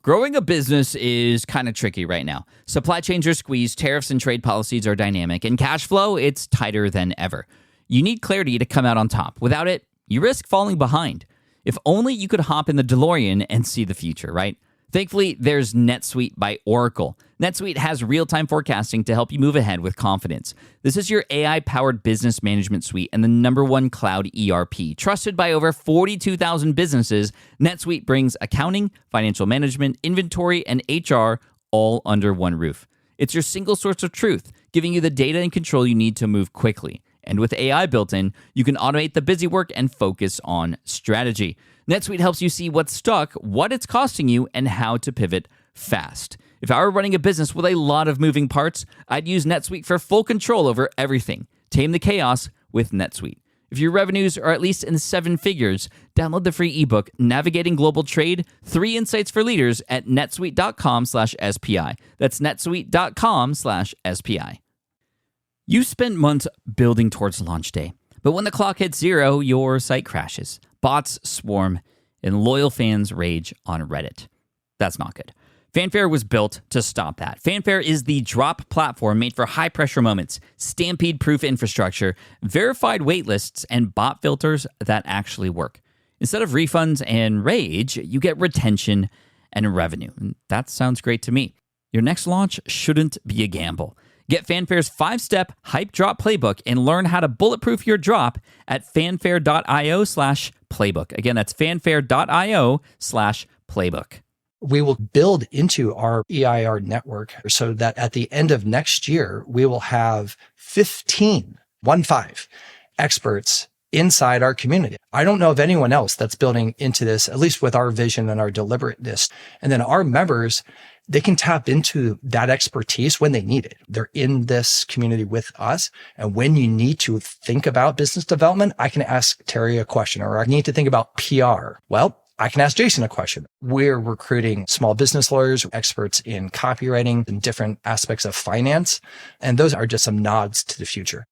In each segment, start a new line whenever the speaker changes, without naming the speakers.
Growing a business is kind of tricky right now. Supply chains are squeezed, tariffs and trade policies are dynamic, and cash flow, it's tighter than ever. You need clarity to come out on top. Without it, you risk falling behind. If only you could hop in the DeLorean and see the future, right? Thankfully, there's NetSuite by Oracle. NetSuite has real-time forecasting to help you move ahead with confidence. This is your AI-powered business management suite and the #1 cloud ERP. Trusted by over 42,000 businesses, NetSuite brings accounting, financial management, inventory, and HR all under one roof. It's your single source of truth, giving you the data and control you need to move quickly. And with AI built in, you can automate the busy work and focus on strategy. NetSuite helps you see what's stuck, what it's costing you, and how to pivot fast. If I were running a business with a lot of moving parts, I'd use NetSuite for full control over everything. Tame the chaos with NetSuite. If your revenues are at least in 7 figures, download the free ebook, Navigating Global Trade, 3 Insights for Leaders at netsuite.com/SPI. That's netsuite.com/SPI. You spent months building towards launch day, but when the clock hits 0, your site crashes. Bots swarm, and loyal fans rage on Reddit. That's not good. Fanfare was built to stop that. Fanfare is the drop platform made for high-pressure moments, stampede-proof infrastructure, verified waitlists, and bot filters that actually work. Instead of refunds and rage, you get retention and revenue. And that sounds great to me. Your next launch shouldn't be a gamble. Get Fanfare's 5-step hype drop playbook and learn how to bulletproof your drop at fanfare.io/playbook. Again, that's fanfare.io/playbook.
We will build into our EIR network so that at the end of next year, we will have 15 experts inside our community. I don't know of anyone else that's building into this, at least with our vision and our deliberateness. And then our members, they can tap into that expertise when they need it. They're in this community with us. And when you need to think about business development, I can ask Terry a question, or I need to think about PR. Well, I can ask Jason a question. We're recruiting small business lawyers, experts in copywriting and different aspects of finance. And those are just some nods to the future.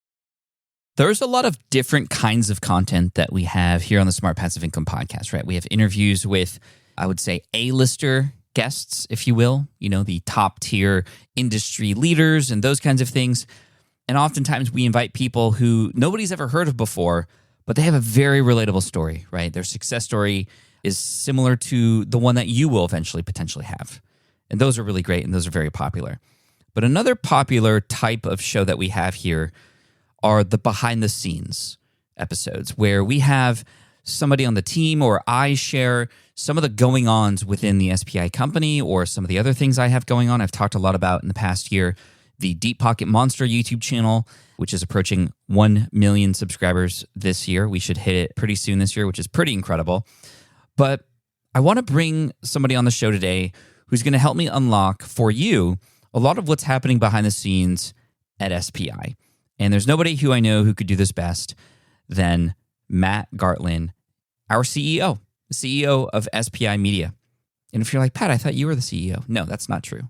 There's a lot of different kinds of content that we have here on the Smart Passive Income podcast, right? We have interviews with, I would say, A-lister guests, if you will, the top tier industry leaders and those kinds of things. And oftentimes we invite people who nobody's ever heard of before, but they have a very relatable story, right? Their success story is similar to the one that you will eventually potentially have. And those are really great, and those are very popular. But another popular type of show that we have here are the behind the scenes episodes, where we have somebody on the team or I share some of the going-ons within the SPI company or some of the other things I have going on. I've talked a lot about in the past year, the Deep Pocket Monster YouTube channel, which is approaching 1 million subscribers this year. We should hit it pretty soon this year, which is pretty incredible. But I want to bring somebody on the show today who's going to help me unlock for you a lot of what's happening behind the scenes at SPI. And there's nobody who I know who could do this best than Matt Gartlin, our CEO, the CEO of SPI Media. And if you're like, Pat, I thought you were the CEO. No, that's not true.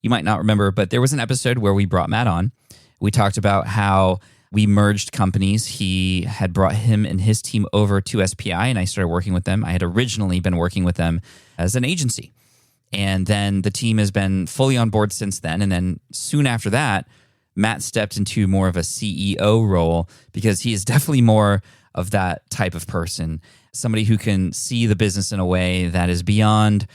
You might not remember, but there was an episode where we brought Matt on. We talked about how we merged companies. He had brought him and his team over to SPI, and I started working with them. I had originally been working with them as an agency. And then the team has been fully on board since then. And then soon after that, Matt stepped into more of a CEO role because he is definitely more of that type of person, somebody who can see the business in a way that is beyond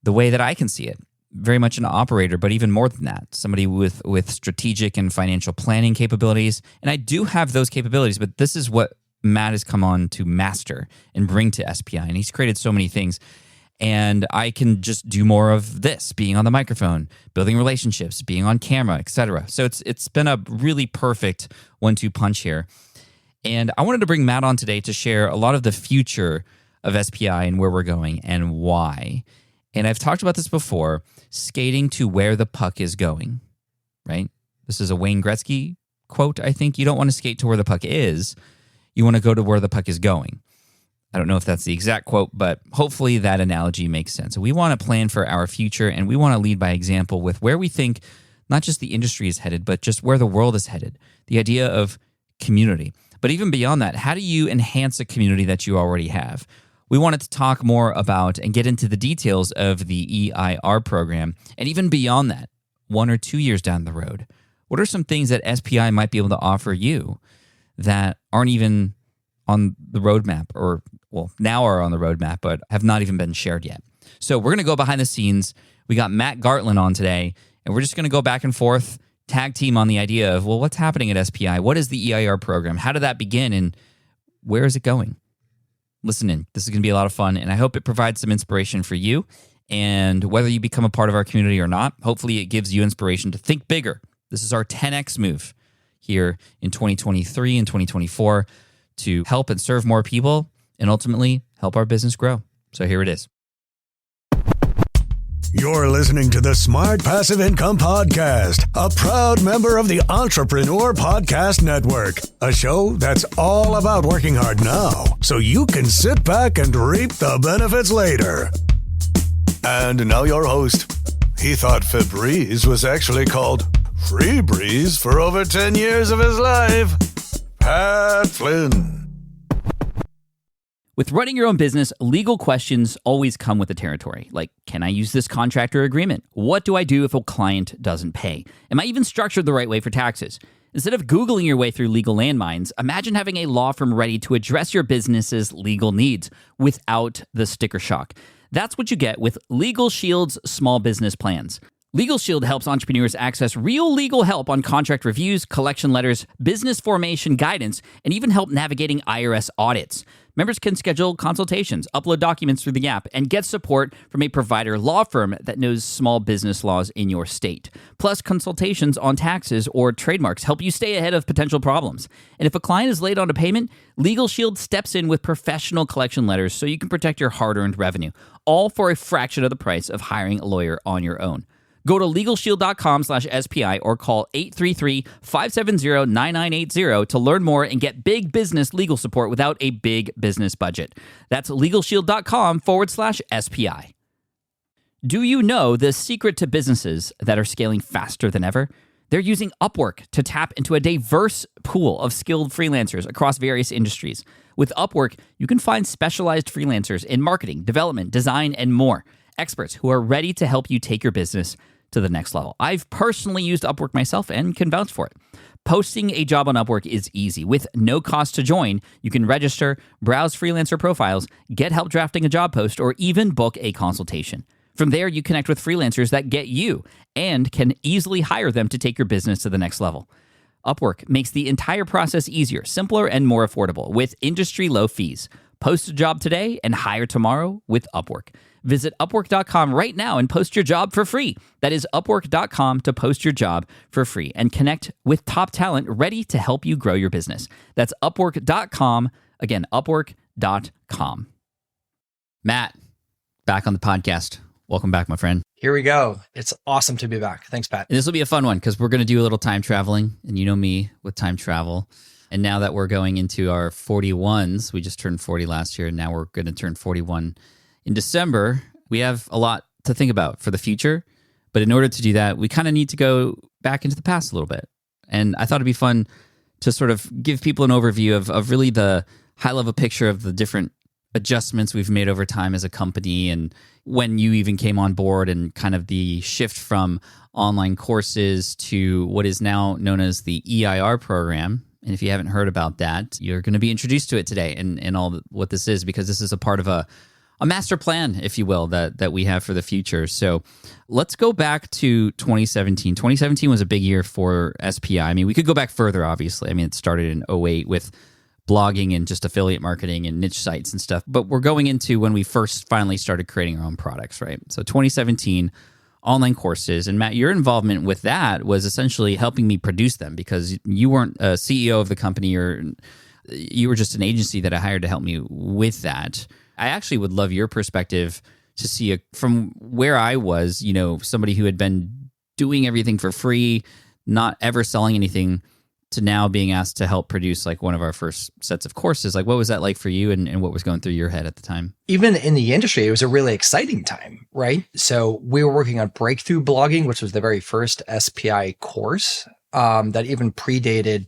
the way that I can see it. Very much an operator, but even more than that, somebody with strategic and financial planning capabilities. And I do have those capabilities, but this is what Matt has come on to master and bring to SPI. And he's created so many things. And I can just do more of this, being on the microphone, building relationships, being on camera, etc. So it's been a really perfect 1-2 punch here. And I wanted to bring Matt on today to share a lot of the future of SPI and where we're going and why. And I've talked about this before, skating to where the puck is going, right? This is a Wayne Gretzky quote, I think. You don't want to skate to where the puck is. You want to go to where the puck is going. I don't know if that's the exact quote, but hopefully that analogy makes sense. So we want to plan for our future, and we want to lead by example with where we think not just the industry is headed, but just where the world is headed. The idea of community. But even beyond that, how do you enhance a community that you already have? We wanted to talk more about and get into the details of the EIR program, and even beyond that, 1 or 2 years down the road. What are some things that SPI might be able to offer you that aren't even on the roadmap, or, well, now are on the roadmap, but have not even been shared yet? So we're going to go behind the scenes. We got Matt Gartland on today, and we're just going to go back and forth, tag team on the idea of, well, what's happening at SPI? What is the EIR program? How did that begin, and where is it going? Listen in. This is going to be a lot of fun, and I hope it provides some inspiration for you. And whether you become a part of our community or not, hopefully it gives you inspiration to think bigger. This is our 10X move here in 2023 and 2024 to help and serve more people and ultimately help our business grow. So here it is.
You're listening to the Smart Passive Income Podcast, a proud member of the Entrepreneur Podcast Network, a show that's all about working hard now so you can sit back and reap the benefits later. And now your host. He thought Febreze was actually called Free Breeze for over 10 years of his life. Pat Flynn.
With running your own business, legal questions always come with the territory. Like, can I use this contract or agreement? What do I do if a client doesn't pay? Am I even structured the right way for taxes? Instead of Googling your way through legal landmines, imagine having a law firm ready to address your business's legal needs without the sticker shock. That's what you get with Legal Shield's small business plans. Legal Shield helps entrepreneurs access real legal help on contract reviews, collection letters, business formation guidance, and even help navigating IRS audits. Members can schedule consultations, upload documents through the app, and get support from a provider law firm that knows small business laws in your state. Plus, consultations on taxes or trademarks help you stay ahead of potential problems. And if a client is late on a payment, Legal Shield steps in with professional collection letters so you can protect your hard-earned revenue, all for a fraction of the price of hiring a lawyer on your own. Go to LegalShield.com/SPI or call 833-570-9980 to learn more and get big business legal support without a big business budget. That's LegalShield.com/SPI. Do you know the secret to businesses that are scaling faster than ever? They're using Upwork to tap into a diverse pool of skilled freelancers across various industries. With Upwork, you can find specialized freelancers in marketing, development, design, and more. Experts who are ready to help you take your business to the next level. I've personally used Upwork myself and can vouch for it. Posting a job on Upwork is easy. With no cost to join, you can register, browse freelancer profiles, get help drafting a job post, or even book a consultation. From there, you connect with freelancers that get you and can easily hire them to take your business to the next level. Upwork makes the entire process easier, simpler, and more affordable with industry-low fees. Post a job today and hire tomorrow with Upwork. Visit Upwork.com right now and post your job for free. That is Upwork.com to post your job for free and connect with top talent ready to help you grow your business. That's Upwork.com. Again, Upwork.com. Matt, back on the podcast. Welcome back, my friend.
Here we go. It's awesome to be back. Thanks, Pat.
And this will be a fun one because we're going to do a little time traveling. And you know me with time travel. And now that we're going into our 41s, we just turned 40 last year, and now we're going to turn 41 in December. We have a lot to think about for the future. But in order to do that, we kind of need to go back into the past a little bit. And I thought it'd be fun to sort of give people an overview of really the high-level picture of the different adjustments we've made over time as a company, and when you even came on board, and kind of the shift from online courses to what is now known as the EIR program. And if you haven't heard about that, you're going to be introduced to it today and all what this is, because this is a part of a master plan, if you will, that we have for the future. So let's go back to 2017. 2017 was a big year for SPI. I mean, we could go back further, obviously. I mean, it started in 2008 with blogging and just affiliate marketing and niche sites and stuff. But we're going into when we first finally started creating our own products, right? So 2017, online courses. And Matt, your involvement with that was essentially helping me produce them, because you weren't a CEO of the company, or you were just an agency that I hired to help me with that. I actually would love your perspective to see from where I was, somebody who had been doing everything for free, not ever selling anything, to now being asked to help produce like one of our first sets of courses. Like, what was that like for you, and what was going through your head at the time?
Even in the industry, it was a really exciting time, right? So we were working on breakthrough blogging, which was the very first SPI course that even predated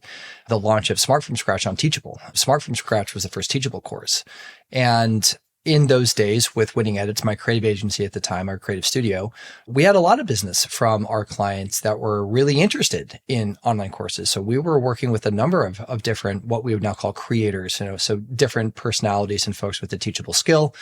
the launch of Smart from Scratch on Teachable. Smart from Scratch was the first Teachable course. And in those days with Winning Edits, my creative agency at the time, our creative studio, we had a lot of business from our clients that were really interested in online courses. So we were working with a number of different, what we would now call creators, so different personalities and folks with a teachable skill,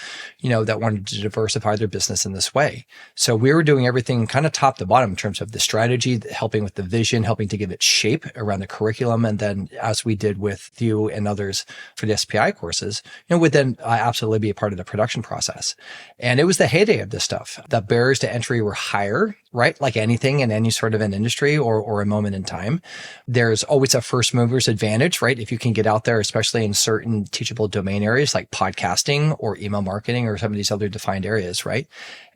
that wanted to diversify their business in this way. So we were doing everything kind of top to bottom in terms of the strategy, helping with the vision, helping to give it shape around the curriculum. And then as we did with you and others for the SPI courses, would then absolutely be a part of the production process. And it was the heyday of this stuff. The barriers to entry were higher, right? Like anything in any sort of an industry or a moment in time. There's always a first mover's advantage, right? If you can get out there, especially in certain teachable domain areas like podcasting or email marketing or some of these other defined areas, right?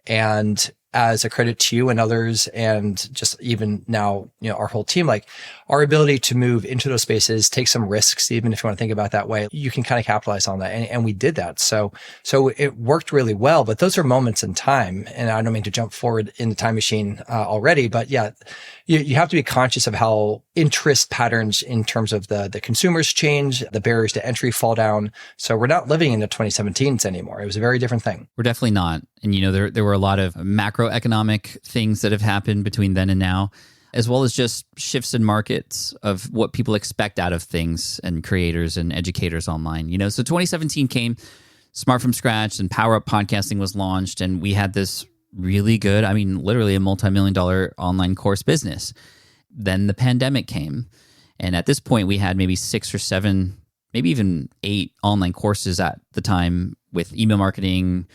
And as a credit to you and others, and just even now, our whole team, like our ability to move into those spaces, take some risks, even if you want to think about it that way, you can kind of capitalize on that. And we did that. So it worked really well, but those are moments in time. And I don't mean to jump forward in the time machine already, but yeah, you have to be conscious of how interest patterns in terms of the consumers change, the barriers to entry fall down. So we're not living in the 2017s anymore. It was a very different thing.
We're definitely not. And, there were a lot of macroeconomic things that have happened between then and now, as well as just shifts in markets of what people expect out of things and creators and educators online. So 2017 came, Smart from Scratch and Power Up Podcasting was launched, and we had this really good, literally a multi-million-dollar online course business. Then the pandemic came, and at this point we had maybe 6 or 7, maybe even 8 online courses at the time with email marketing,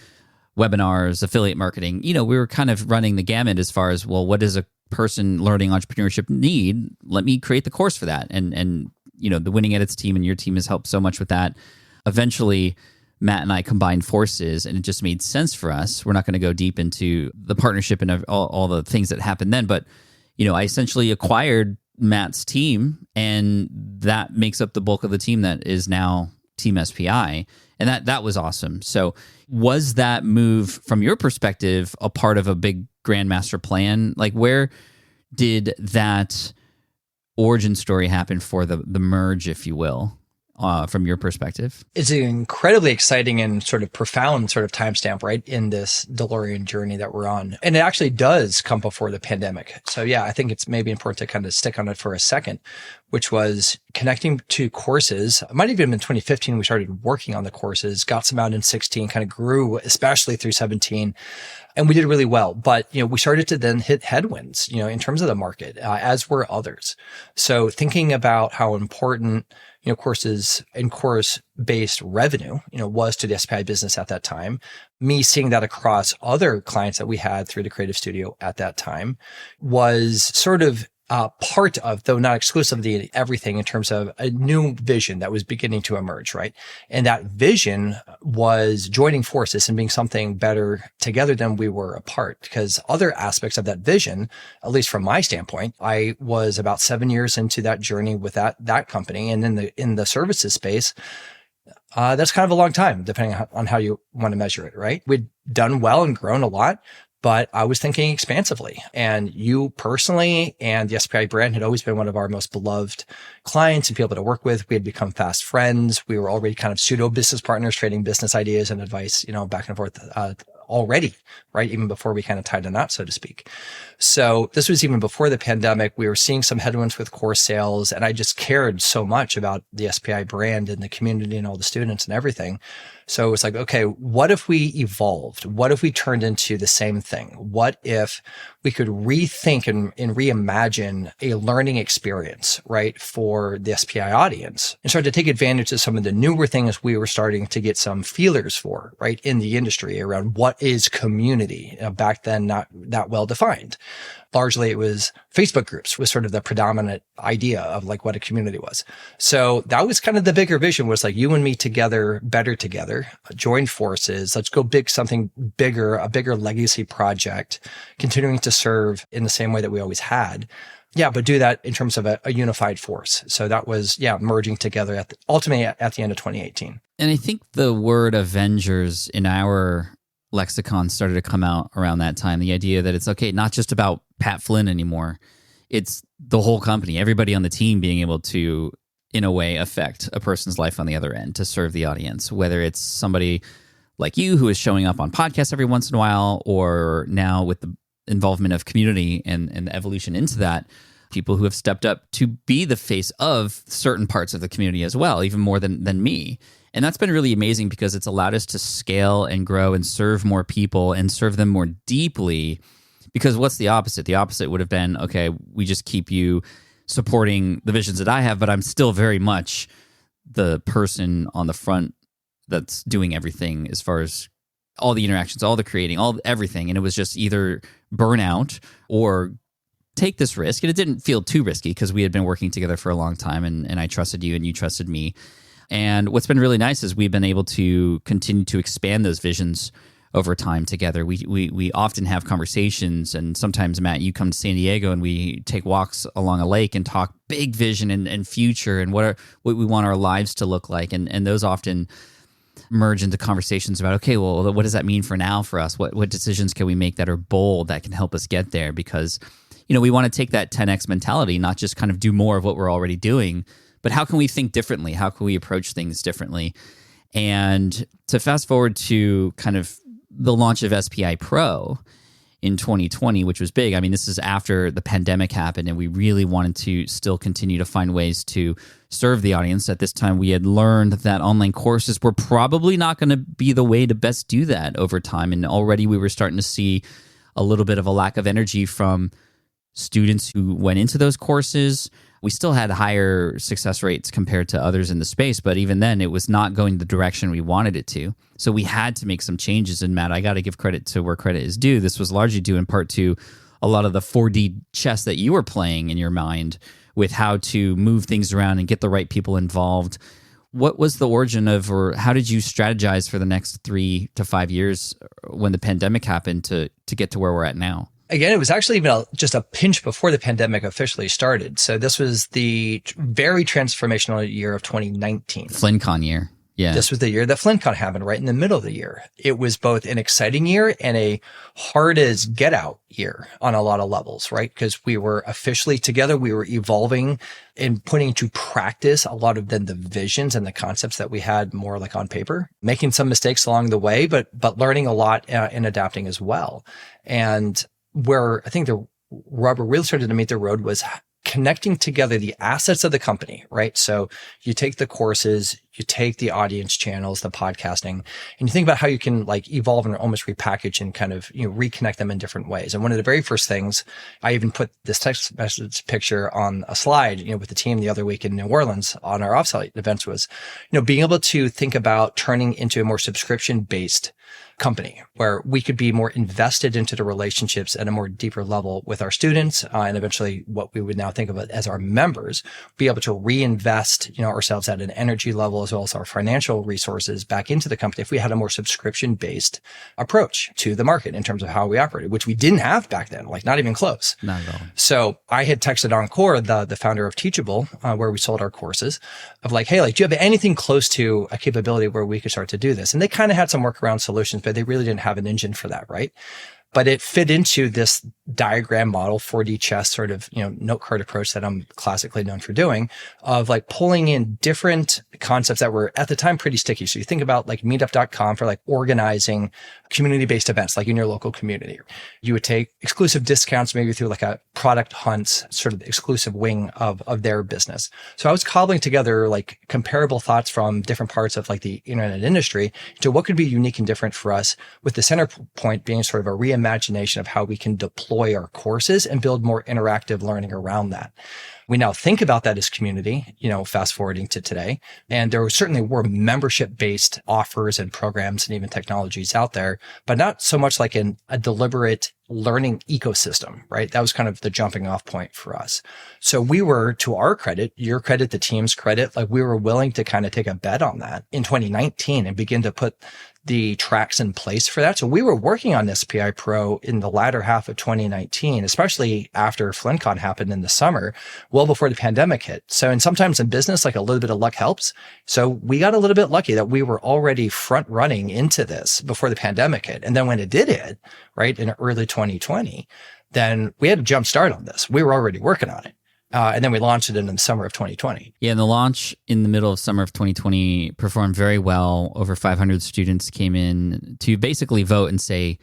webinars, affiliate marketing. We were kind of running the gamut as far as, well, what does a person learning entrepreneurship need? Let me create the course for that. And the Winning Edits team and your team has helped so much with that. Eventually, Matt and I combined forces, and it just made sense for us. We're not going to go deep into the partnership and all the things that happened then, but I essentially acquired Matt's team, and that makes up the bulk of the team that is now Team SPI. And that was awesome. So was that move, from your perspective, a part of a big grand master plan? Like, where did that origin story happen for the merge, if you will, from your perspective?
It's an incredibly exciting and sort of profound sort of timestamp, right, in this DeLorean journey that we're on. And it actually does come before the pandemic. So yeah, I think it's maybe important to kind of stick on it for a second, which was connecting to courses. It might have even been 2015 we started working on the courses, got some out in 16, kind of grew, especially through 17. And we did really well. But, we started to then hit headwinds, in terms of the market, as were others. So thinking about how important, courses and course-based revenue, was to the SPI business at that time, me seeing that across other clients that we had through the creative studio at that time was sort of part of, though not exclusively everything, in terms of a new vision that was beginning to emerge, right? And that vision was joining forces and being something better together than we were apart. Because other aspects of that vision, at least from my standpoint, I was about 7 years into that journey with that company, and in the services space, that's kind of a long time, depending on how you want to measure it, right? We'd done well and grown a lot, but I was thinking expansively. And you personally and the SPI brand had always been one of our most beloved clients and people to work with. We had become fast friends. We were already kind of pseudo business partners, trading business ideas and advice, back and forth already, right? Even before we kind of tied a knot, so to speak. So this was even before the pandemic. We were seeing some headwinds with course sales, and I just cared so much about the SPI brand and the community and all the students and everything. So it's like, okay, what if we evolved? What if we turned into the same thing? What if we could rethink and reimagine a learning experience, right, for the SPI audience, and start to take advantage of some of the newer things we were starting to get some feelers for, right, in the industry around what is community. Back then, not that well defined. Largely, it was Facebook groups was sort of the predominant idea of like what a community was. So that was kind of the bigger vision, was like you and me together, better together, join forces. Let's go something bigger, a bigger legacy project, continuing to serve in the same way that we always had. Yeah, but do that in terms of a unified force. So that was, merging together ultimately at the end of 2018.
And I think the word Avengers in our lexicon started to come out around that time. The idea that it's okay, not just about Pat Flynn anymore. It's the whole company, everybody on the team being able to, in a way, affect a person's life on the other end to serve the audience, whether it's somebody like you, who is showing up on podcasts every once in a while, or now with the involvement of community and the evolution into that, people who have stepped up to be the face of certain parts of the community as well, even more than me. And that's been really amazing because it's allowed us to scale and grow and serve more people and serve them more deeply. Because what's the opposite? The opposite would have been, okay, we just keep you supporting the visions that I have, but I'm still very much the person on the front that's doing everything as far as all the interactions, all the creating, everything. And it was just either burnout or take this risk. And it didn't feel too risky because we had been working together for a long time, and I trusted you and you trusted me. And what's been really nice is we've been able to continue to expand those visions over time together. We often have conversations, and sometimes, Matt, you come to San Diego and we take walks along a lake and talk big vision and future and what we want our lives to look like. And those often merge into conversations about, okay, well, what does that mean for now for us? What decisions can we make that are bold, that can help us get there? Because, we want to take that 10X mentality, not just kind of do more of what we're already doing, but how can we think differently? How can we approach things differently? And to fast forward to kind of the launch of SPI Pro in 2020, which was big. I mean, this is after the pandemic happened, and we really wanted to still continue to find ways to serve the audience. At this time, we had learned that online courses were probably not going to be the way to best do that over time. And already we were starting to see a little bit of a lack of energy from students who went into those courses. We still had higher success rates compared to others in the space, but even then it was not going the direction we wanted it to. So we had to make some changes. And Matt, I got to give credit to where credit is due. This was largely due in part to a lot of the 4D chess that you were playing in your mind with how to move things around and get the right people involved. What was the origin of, or how did you strategize for the next 3 to 5 years when the pandemic happened to get to where we're at now?
Again, it was actually even just a pinch before the pandemic officially started. So this was the very transformational year of 2019.
FlynnCon year. Yeah.
This was the year that FlynnCon happened, right in the middle of the year. It was both an exciting year and a hard as get out year on a lot of levels, right? Because we were officially together. We were evolving and putting into practice a lot of the visions and the concepts that we had more like on paper, making some mistakes along the way, but learning a lot and adapting as well. And where I think the rubber really started to meet the road was connecting together the assets of the company, right? So you take the courses, you take the audience channels, the podcasting, and you think about how you can like evolve and almost repackage and kind of, reconnect them in different ways. And one of the very first things, I even put this text message picture on a slide, with the team the other week in New Orleans on our offsite events was, being able to think about turning into a more subscription-based company where we could be more invested into the relationships at a more deeper level with our students, and eventually what we would now think of as our members, be able to reinvest, ourselves at an energy level as well as our financial resources back into the company if we had a more subscription-based approach to the market in terms of how we operated, which we didn't have back then, like not even close.
Not at all.
So I had texted Encore, the founder of Teachable, where we sold our courses, of like, hey, do you have anything close to a capability where we could start to do this? And they kind of had some workaround solutions, but they really didn't have an engine for that, right? But it fit into this diagram model, 4D chess sort of, note card approach that I'm classically known for doing, of like pulling in different concepts that were at the time pretty sticky. So you think about like meetup.com for like organizing community-based events, like in your local community. You would take exclusive discounts, maybe through like a product hunts sort of exclusive wing of their business. So I was cobbling together like comparable thoughts from different parts of like the internet industry to what could be unique and different for us, with the center point being sort of a reimagination of how we can deploy our courses and build more interactive learning around that. We now think about that as community, fast forwarding to today. And there certainly were membership-based offers and programs and even technologies out there, but not so much like a deliberate learning ecosystem, right? That was kind of the jumping off point for us. So we were, to our credit, your credit, the team's credit, like we were willing to kind of take a bet on that in 2019 and begin to put the tracks in place for that. So we were working on SPI Pro in the latter half of 2019, especially after FlynnCon happened in the summer, well before the pandemic hit. So, and sometimes in business, like a little bit of luck helps. So we got a little bit lucky that we were already front running into this before the pandemic hit. And then when it did hit, right, in early 2020, then we had a jump start on this. We were already working on it. And then we launched it in the summer of 2020.
Yeah, and the launch in the middle of summer of 2020 performed very well. Over 500 students came in to basically vote and say,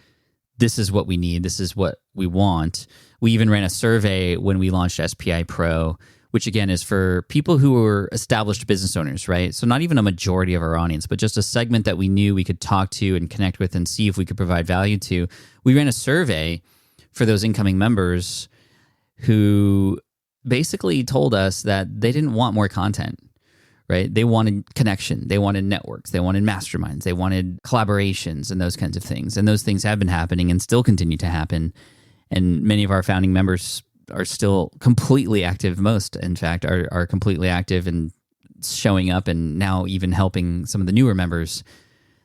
this is what we need. This is what we want. We even ran a survey when we launched SPI Pro, which again is for people who were established business owners, right? So not even a majority of our audience, but just a segment that we knew we could talk to and connect with and see if we could provide value to. We ran a survey for those incoming members who basically told us that they didn't want more content, right? They wanted connection. They wanted networks. They wanted masterminds. They wanted collaborations and those kinds of things. And those things have been happening and still continue to happen. And many of our founding members are still completely active. Most, in fact, are completely active and showing up and now even helping some of the newer members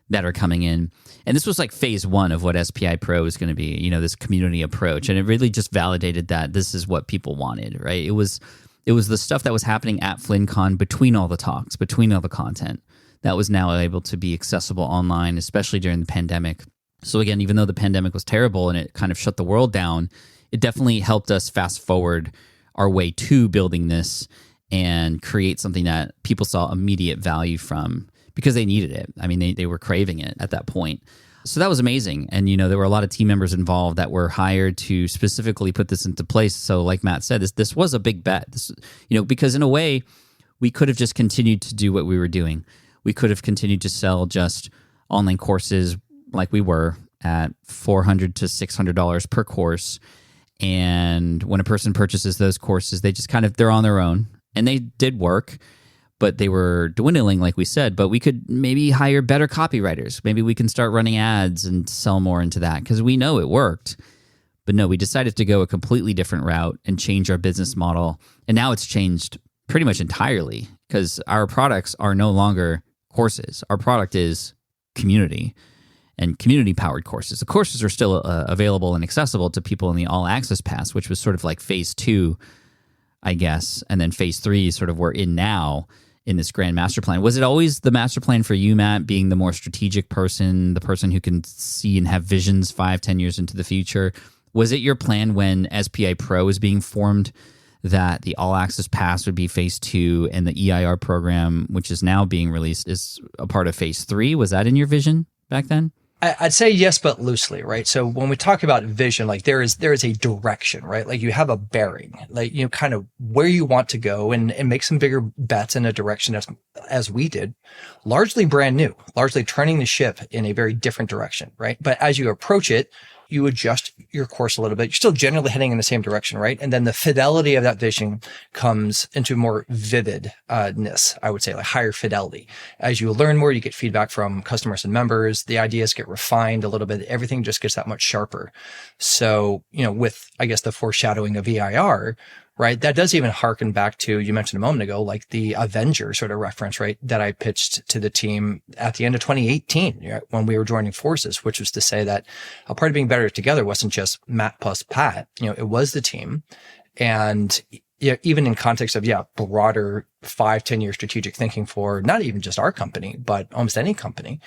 that are coming in. And this was like phase one of what SPI Pro is going to be, this community approach. And it really just validated that this is what people wanted, right? It was the stuff that was happening at FlynnCon between all the talks, between all the content that was now able to be accessible online, especially during the pandemic. So again, even though the pandemic was terrible and it kind of shut the world down, it definitely helped us fast forward our way to building this and create something that people saw immediate value from because they needed it. I mean, they were craving it at that point. So that was amazing. And, there were a lot of team members involved that were hired to specifically put this into place. So like Matt said, this was a big bet. This, because in a way, we could have just continued to do what we were doing. We could have continued to sell just online courses like we were at $400 to $600 per course. And when a person purchases those courses, they just they're on their own. And they did work, but they were dwindling, like we said. But we could maybe hire better copywriters. Maybe we can start running ads and sell more into that because we know it worked. But no, we decided to go a completely different route and change our business model. And now it's changed pretty much entirely because our products are no longer courses. Our product is community and community-powered courses. The courses are still available and accessible to people in the All Access Pass, which was sort of like phase 2, I guess. And then phase 3 is sort of we're in now in this grand master plan. Was it always the master plan for you, Matt, being the more strategic person, the person who can see and have visions 5-10 years into the future? Was it your plan when SPI Pro was being formed that the All Access Pass would be phase 2 and the EIR program, which is now being released, is a part of phase 3? Was that in your vision back then?
I'd say yes, but loosely, right? So when we talk about vision, like there is a direction, right? Like you have a bearing, like, kind of where you want to go and make some bigger bets in a direction as we did, largely brand new, largely turning the ship in a very different direction, right? But as you approach it, you adjust your course a little bit. You're still generally heading in the same direction, right? And then the fidelity of that vision comes into more vividness, I would say, like higher fidelity. As you learn more, you get feedback from customers and members. The ideas get refined a little bit. Everything just gets that much sharper. So, with, I guess, the foreshadowing of EIR, right? That does even harken back to, you mentioned a moment ago, like the Avenger sort of reference, right? That I pitched to the team at the end of 2018, right? When we were joining forces, which was to say that a part of being better together wasn't just Matt plus Pat, it was the team. And even in context of, broader 5-10 year strategic thinking for not even just our company, but almost any company,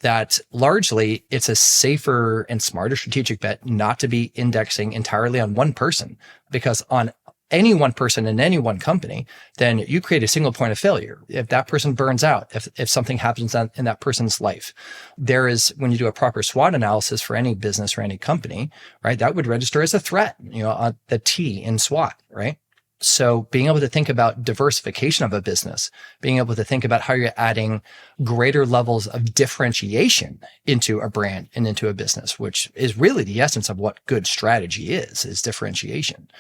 that largely it's a safer and smarter strategic bet not to be indexing entirely on one person, because on any one person in any one company, then you create a single point of failure. If that person burns out, if something happens in that person's life, there is, when you do a proper SWOT analysis for any business or any company, right, that would register as a threat, on the T in SWOT, right? So being able to think about diversification of a business, being able to think about how you're adding greater levels of differentiation into a brand and into a business, which is really the essence of what good strategy is differentiation,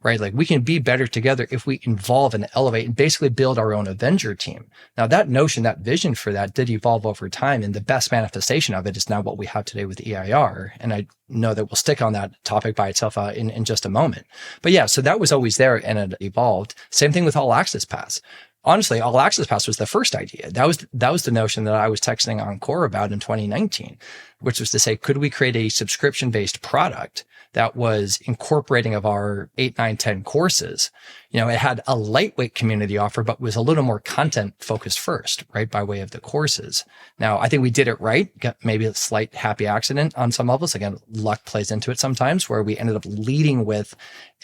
right? Like we can be better together if we involve and elevate and basically build our own Avenger team. Now that notion, that vision for that did evolve over time, and the best manifestation of it is now what we have today with EIR. And I know that we'll stick on that topic by itself in just a moment. But yeah, so that was always there and it evolved. Same thing with All Access Pass. Honestly, All Access Pass was the first idea. That was the notion that I was texting Encore about in 2019, which was to say, could we create a subscription-based product that was incorporating of our 8, 9, 10 courses? It had a lightweight community offer, but was a little more content focused first, right? By way of the courses. Now, I think we did it right. Got maybe a slight happy accident on some levels. Again, luck plays into it sometimes, where we ended up leading with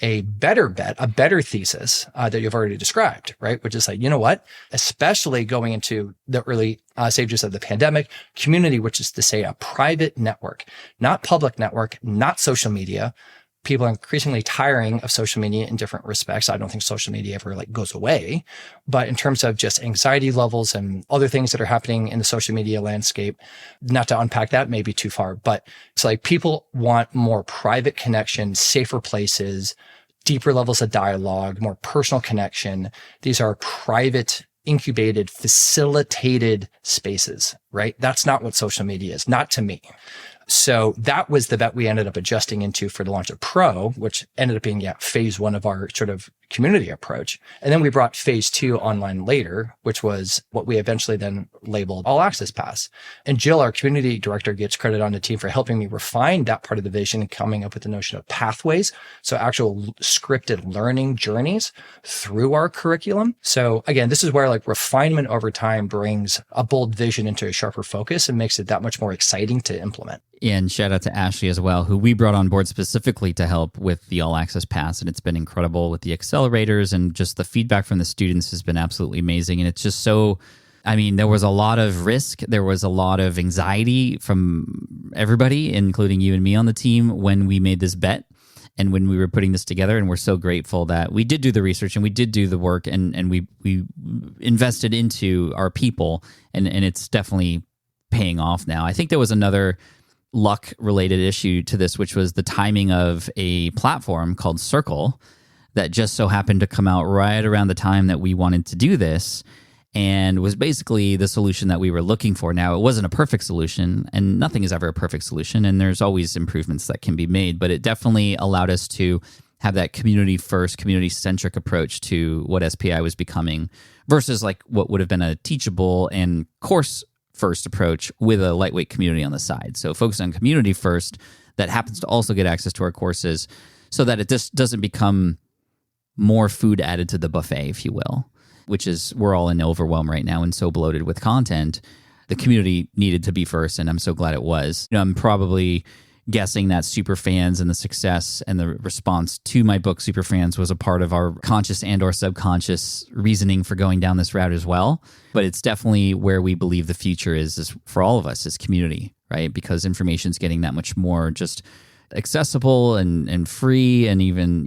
a better bet, a better thesis that you've already described, right? Which is like, you know what? Especially going into the early stages of the pandemic, community, which is to say a private network, not public network, not social media. People are increasingly tiring of social media in different respects. I don't think social media ever goes away, but in terms of just anxiety levels and other things that are happening in the social media landscape, not to unpack that maybe too far, but it's like people want more private connection, safer places, deeper levels of dialogue, more personal connection. These are private, incubated, facilitated spaces, right? That's not what social media is, not to me. So that was the bet we ended up adjusting into for the launch of Pro, which ended up being phase 1 of our sort of community approach. And then we brought phase 2 online later, which was what we eventually then labeled All Access Pass. And Jill, our community director, gets credit on the team for helping me refine that part of the vision and coming up with the notion of pathways. So actual scripted learning journeys through our curriculum. So again, this is where refinement over time brings a bold vision into a sharper focus and makes it that much more exciting to implement.
And shout out to Ashley as well, who we brought on board specifically to help with the All Access Pass. And it's been incredible with the accelerators, and just the feedback from the students has been absolutely amazing. And it's just so, there was a lot of risk. There was a lot of anxiety from everybody, including you and me on the team, when we made this bet and when we were putting this together. And we're so grateful that we did do the research and we did do the work, and we invested into our people, and it's definitely paying off now. I think there was another luck-related issue to this, which was the timing of a platform called Circle that just so happened to come out right around the time that we wanted to do this, and was basically the solution that we were looking for. Now, it wasn't a perfect solution, and nothing is ever a perfect solution, and there's always improvements that can be made, but it definitely allowed us to have that community-first, community-centric approach to what SPI was becoming versus what would have been a teachable and course first approach with a lightweight community on the side. So focus on community first that happens to also get access to our courses, so that it just doesn't become more food added to the buffet, if you will, which is, we're all in overwhelm right now and so bloated with content. The community needed to be first, and I'm so glad it was. I'm probably guessing that Superfans and the success and the response to my book Superfans was a part of our conscious and or subconscious reasoning for going down this route as well. But it's definitely where we believe the future is for all of us, is community, right? Because information's getting that much more just accessible and free, and even,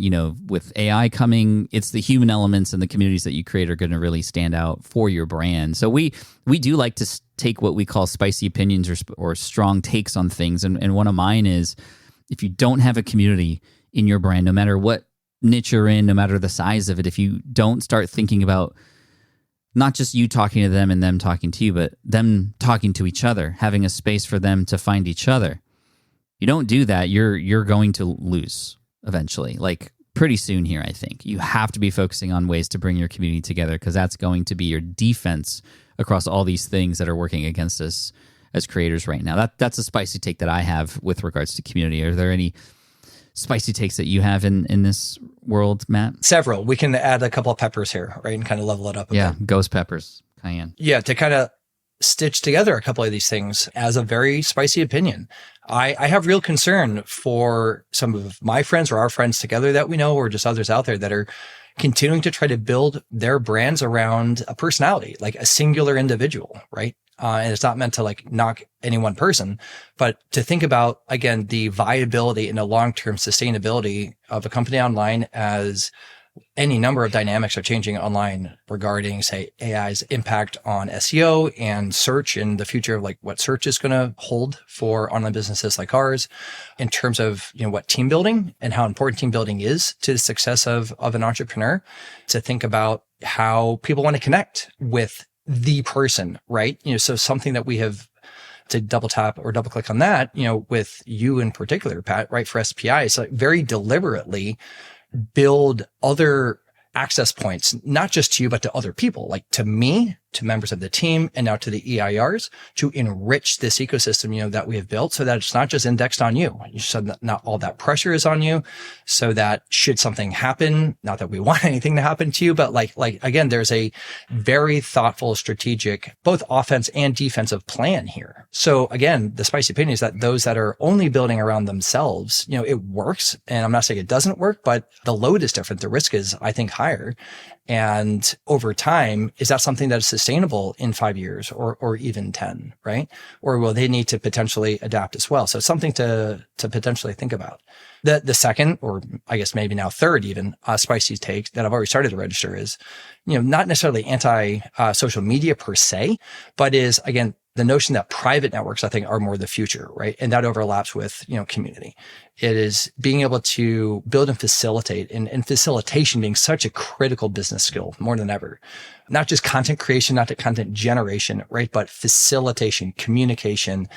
with AI coming, it's the human elements and the communities that you create are going to really stand out for your brand. So we do like to take what we call spicy opinions or strong takes on things, and one of mine is, if you don't have a community in your brand, no matter what niche you're in, no matter the size of it, if you don't start thinking about not just you talking to them and them talking to you, but them talking to each other, having a space for them to find each other, you don't do that, you're going to lose eventually. Pretty soon here, I think. You have to be focusing on ways to bring your community together, because that's going to be your defense across all these things that are working against us as creators right now. That's a spicy take that I have with regards to community. Are there any spicy takes that you have in this world, Matt?
Several. We can add a couple of peppers here, right? And kind of level it up a bit.
Ghost peppers, cayenne.
Yeah, to kind of stitch together a couple of these things as a very spicy opinion. I have real concern for some of my friends or our friends together that we know, or just others out there that are continuing to try to build their brands around a personality, like a singular individual, right? And it's not meant to knock any one person, but to think about, again, the viability and the long-term sustainability of a company online, as any number of dynamics are changing online regarding, say, AI's impact on SEO and search, and the future of what search is going to hold for online businesses like ours, in terms of, what team building and how important team building is to the success of an entrepreneur, to think about how people want to connect with the person, right? So something that we have, to double tap or double click on that, with you in particular, Pat, right? For SPI, it's very deliberately build other access points, not just to you, but to other people. To me, to members of the team and now to the EIRs to enrich this ecosystem, that we have built so that it's not just indexed on you. So that not all that pressure is on you, so that should something happen, not that we want anything to happen to you, but like again, there's a very thoughtful, strategic, both offense and defensive plan here. So again, the spicy opinion is that those that are only building around themselves, it works. And I'm not saying it doesn't work, but the load is different. The risk is, I think, higher. And over time, is that something that is sustainable in 5 years or even 10, right? Or will they need to potentially adapt as well? So it's something to potentially think about. The second, or I guess maybe now third even, spicy take that I've already started to register is, not necessarily anti social media per se, but is, again, the notion that private networks, I think, are more the future, right? And that overlaps with, community. It is being able to build and facilitate, and facilitation being such a critical business skill more than ever. Not just content creation, not just content generation, right? But facilitation, communication,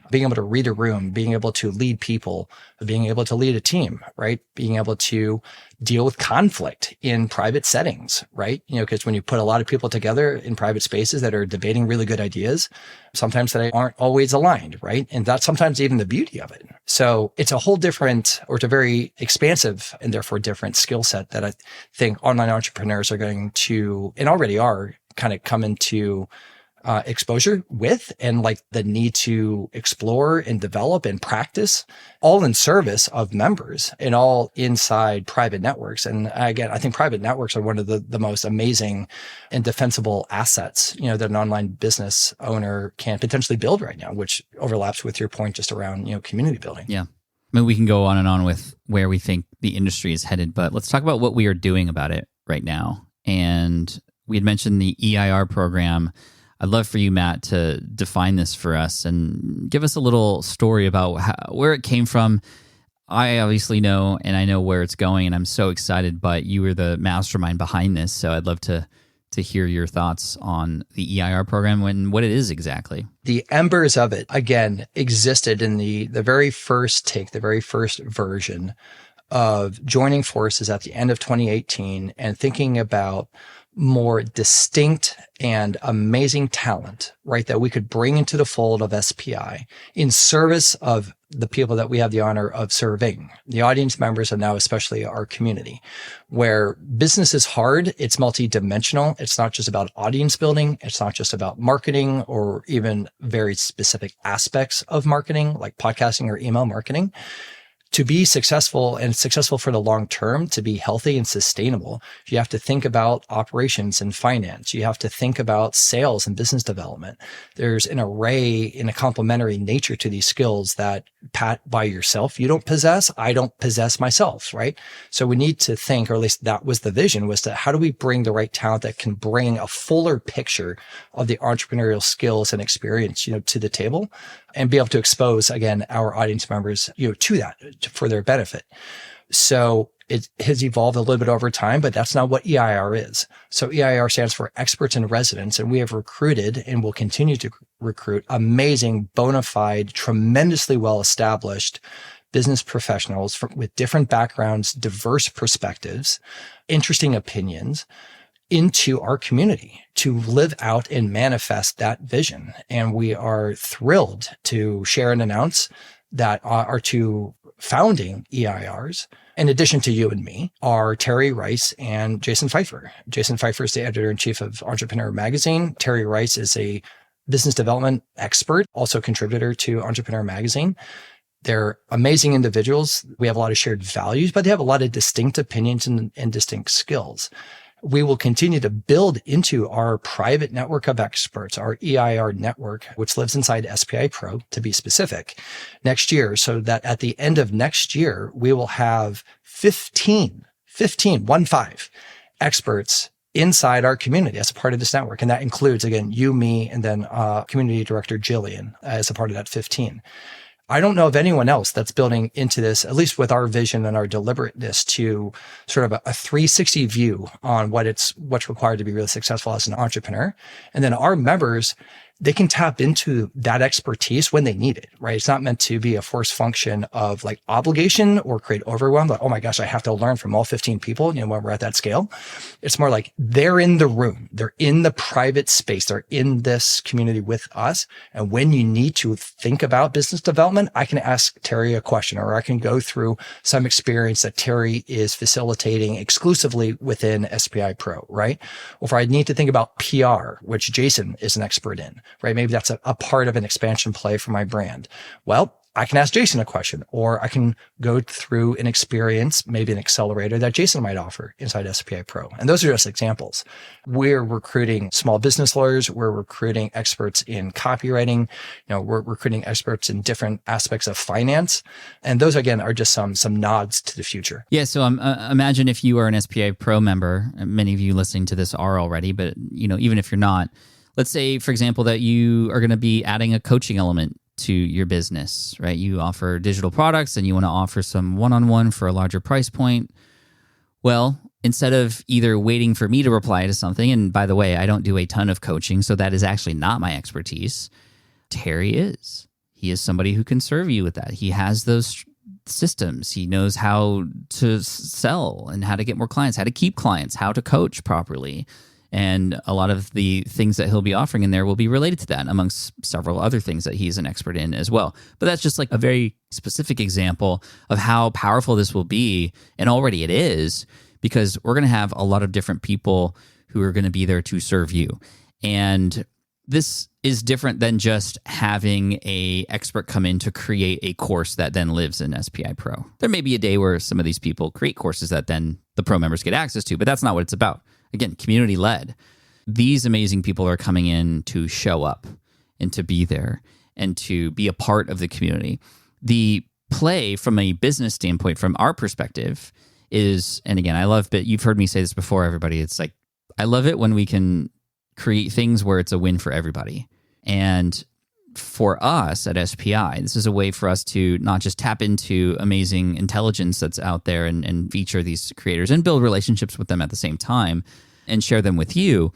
being able to read a room, being able to lead people, being able to lead a team, right? Being able to deal with conflict in private settings, right? Because when you put a lot of people together in private spaces that are debating really good ideas, sometimes they aren't always aligned, right? And that's sometimes even the beauty of it. So it's a whole different, or it's a very expansive and therefore different skill set that I think online entrepreneurs are going to, and already are, kind of come into exposure with, and like the need to explore and develop and practice, all in service of members and all inside private networks. And again, I think private networks are one of the most amazing and defensible assets, that an online business owner can potentially build right now, which overlaps with your point just around, community building.
Yeah. I mean, we can go on and on with where we think the industry is headed, but let's talk about what we are doing about it right now. And we had mentioned the EIR program. I'd love for you, Matt, to define this for us and give us a little story about where it came from. I obviously know, and I know where it's going, and I'm so excited, but you were the mastermind behind this, so I'd love to hear your thoughts on the EIR program and what it is exactly.
The embers of it, again, existed in the very first take, the very first version of joining forces at the end of 2018 and thinking about more distinct and amazing talent, right, that we could bring into the fold of SPI in service of the people that we have the honor of serving, the audience members, and now especially our community, where business is hard. It's multidimensional. It's not just about audience building. It's not just about marketing or even very specific aspects of marketing, like podcasting or email marketing. To be successful and successful for the long term, to be healthy and sustainable, you have to think about operations and finance. You have to think about sales and business development. There's an array and a complementary nature to these skills that, Pat, by yourself, you don't possess. I don't possess myself, right? So we need to think, or at least that was the vision, was to how do we bring the right talent that can bring a fuller picture of the entrepreneurial skills and experience, to the table, and be able to expose, again, our audience members, to that for their benefit. So it has evolved a little bit over time, but that's not what EIR is. So EIR stands for Experts in Residence, and we have recruited and will continue to recruit amazing, bona fide, tremendously well-established business professionals with different backgrounds, diverse perspectives, interesting opinions, into our community to live out and manifest that vision. And we are thrilled to share and announce that our two founding EIRs, in addition to you and me, are Terry Rice and Jason Pfeiffer. Jason Pfeiffer is the editor-in-chief of Entrepreneur Magazine. Terry Rice is a business development expert, also contributor to Entrepreneur Magazine. They're amazing individuals. We have a lot of shared values, but they have a lot of distinct opinions and distinct skills. We will continue to build into our private network of experts, our EIR network, which lives inside SPI Pro, to be specific, next year, so that at the end of next year, we will have 15 experts inside our community as a part of this network. And that includes, again, you, me, and then community director Jillian as a part of that 15. I don't know of anyone else that's building into this, at least with our vision and our deliberateness, to sort of a 360 view on what's required to be really successful as an entrepreneur. And then our members, they can tap into that expertise when they need it, right? It's not meant to be a force function of like obligation or create overwhelm. Like, oh my gosh, I have to learn from all 15 people, when we're at that scale. It's more like they're in the room. They're in the private space. They're in this community with us. And when you need to think about business development, I can ask Terry a question, or I can go through some experience that Terry is facilitating exclusively within SPI Pro, right? Or if I need to think about PR, which Jason is an expert in, right? Maybe that's a part of an expansion play for my brand. Well, I can ask Jason a question, or I can go through an experience, maybe an accelerator that Jason might offer inside SPI Pro. And those are just examples. We're recruiting small business lawyers. We're recruiting experts in copywriting. We're recruiting experts in different aspects of finance. And those, again, are just some nods to the future.
Yeah. So imagine if you are an SPI Pro member, many of you listening to this are already, but even if you're not, let's say, for example, that you are going to be adding a coaching element to your business, right? You offer digital products and you want to offer some one-on-one for a larger price point. Well, instead of either waiting for me to reply to something, and by the way, I don't do a ton of coaching, so that is actually not my expertise. Terry is. He is somebody who can serve you with that. He has those systems. He knows how to sell and how to get more clients, how to keep clients, how to coach properly. And a lot of the things that he'll be offering in there will be related to that, amongst several other things that he's an expert in as well. But that's just like a very specific example of how powerful this will be. And already it is, because we're going to have a lot of different people who are going to be there to serve you. And this is different than just having an expert come in to create a course that then lives in SPI Pro. There may be a day where some of these people create courses that then the pro members get access to, but that's not what it's about. Again, community-led. These amazing people are coming in to show up and to be there and to be a part of the community. The play from a business standpoint, from our perspective, is, and again, I love, but you've heard me say this before, everybody, it's like, I love it when we can create things where it's a win for everybody. And for us at SPI, this is a way for us to not just tap into amazing intelligence that's out there and feature these creators and build relationships with them at the same time and share them with you,